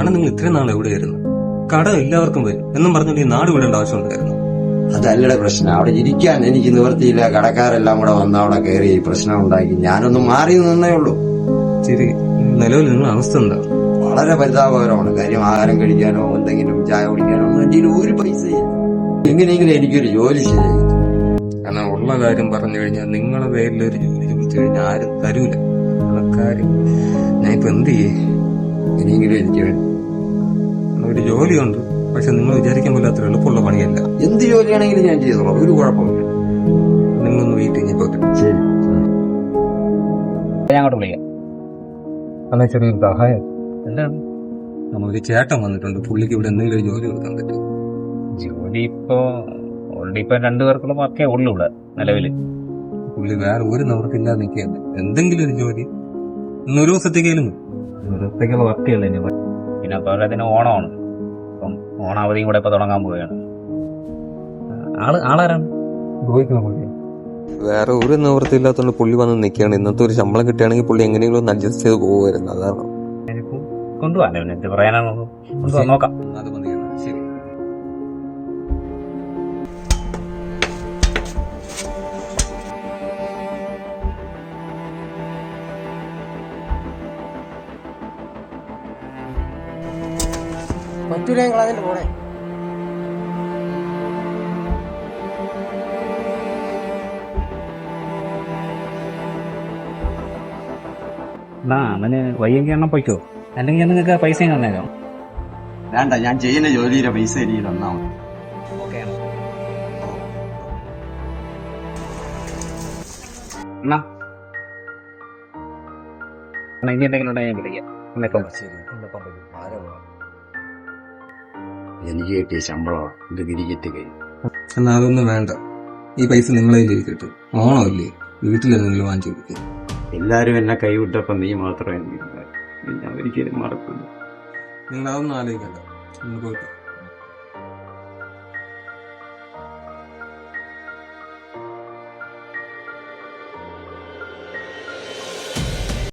കാരണം നിങ്ങൾ ഇത്രയും നാൾ എവിടെയായിരുന്നു? കട എല്ലാവർക്കും വരും എന്നും പറഞ്ഞുകൊണ്ട് ഈ നാട് വിടേണ്ട ആവശ്യമുണ്ടായിരുന്നു. അതല്ലടെ പ്രശ്നം. അവിടെ ഇരിക്കാൻ എനിക്ക് നിവർത്തിയില്ല. കടക്കാരെല്ലാം കൂടെ വന്ന് അവിടെ കയറി പ്രശ്നം ഉണ്ടാക്കി. ഞാനൊന്ന് മാറി നിന്നേ ഉള്ളൂ. ശരി, നിലവിൽ നിങ്ങളുടെ അവസ്ഥ എന്താ? വളരെ പരിതാപകരമാണ്. കാര്യം ആഹാരം കഴിക്കാനോ എന്തെങ്കിലും ചായ കുടിക്കാനോ ഒന്നും എന്റെ ഒരു പൈസയില്ല. എങ്ങനെയെങ്കിലും എനിക്കൊരു ജോലി ശരിയായി. കാരണം ഉള്ള കാര്യം പറഞ്ഞു കഴിഞ്ഞാൽ നിങ്ങളെ പേരിൽ ഒരു ജോലി ചോദിച്ചു കഴിഞ്ഞാൽ ആരും തരൂല. കാര്യം ഞാൻ ഇപ്പൊ എന്ത് ചെയ്യേ? ഇനിയെങ്കിലും എനിക്ക് വേണ്ടി ഒരു ജോലിയുണ്ട്, പക്ഷെ നിങ്ങൾ വിചാരിക്കാൻ പോലാത്ര എളുപ്പമുള്ള പണിയല്ല. എന്ത് ജോലിയാണെങ്കിലും ഞാൻ ചെയ്തോളാം, ഒരു കുഴപ്പമില്ല. നിങ്ങളൊന്ന് വെയിറ്റ് കഴിഞ്ഞാൽ പോട്ടെ. ശരി, ഞാൻ അങ്ങോട്ട് വിളിക്കാം. എന്നാ ചെറിയൊരു സഹായം. എന്താണ്? നമ്മളൊരു ചേട്ടൻ വന്നിട്ടുണ്ട്. പുള്ളിക്ക് ഇവിടെ എന്തെങ്കിലും ഒരു ജോലി കൊടുക്കാൻ പറ്റും? ജോലി ഓൾറെഡി ഇപ്പൊ 2 പേർക്കുള്ള വർക്കേ ഉള്ളൂ ഇവിടെ നിലവില്. പുള്ളി വേറെ ഒരു നിവർത്തില്ലാതെ നിൽക്കുകയാണ്. എന്തെങ്കിലും ഒരു ജോലി ഇന്നൊരു ദിവസത്തേക്കായാലും ദിവസത്തേക്കുള്ള വർക്കേ ഉള്ളൂ. പിന്നെ അതുപോലെ തന്നെ ഓണമാണ്. അപ്പം ഓണാവധിയും കൂടെ ഇപ്പൊ തുടങ്ങാൻ പോവുകയാണ്. ആളാരാണ്? വേറെ ഒരു നിവൃത്തി ഇല്ലാത്തതുകൊണ്ട് പുള്ളി വന്ന് നിൽക്കുകയാണ്. ഇന്നത്തെ ഒരു ശമ്പളം കിട്ടുകയാണെങ്കിൽ പുള്ളി എങ്ങനെയെങ്കിലും ഒന്ന് അഡ്ജസ്റ്റ് ചെയ്ത് പോകുമായിരുന്നു. അതാണ് കൊണ്ടുപോകാൻ എന്ത് പറയാനാണോ? നോക്കാം. അത് മതി. ശരി. പറ്റൂല, കളഞ്ഞിട്ട് പോണേ. അവന് വയ്യെങ്കിൽ എണ്ണം പൊയ്ക്കോ, അല്ലെങ്കിൽ നിങ്ങൾക്ക് പൈസ തന്നേക്കാം. വേണ്ട, ഞാൻ ചെയ്യുന്ന ജോലിയുടെ പൈസ എനിക്ക് തന്നാ മതി. ഇനി എന്തെങ്കിലും ഉണ്ടെങ്കിൽ ഞാൻ വിളിക്കാം. എനിക്ക് കിട്ടിയ ശമ്പളം ഇത് ഗിരിക്കിട്ട് കഴിഞ്ഞു. എന്നാ അതൊന്നും വേണ്ട. ഈ പൈസ നിങ്ങളെ ഇരിക്കട്ടെ. ഓണമില്ലേ, വീട്ടിലെന്തെങ്കിലും വാങ്ങിച്ചു കൊടുക്കും. എല്ലാരും എന്നെ കൈവിട്ടപ്പോ നീ മാത്രമേ ഞാൻ ഒരിക്കലും മറക്കില്ല. നിങ്ങൾ അതൊന്നും ആലോചിക്കണ്ട. പോയിട്ട്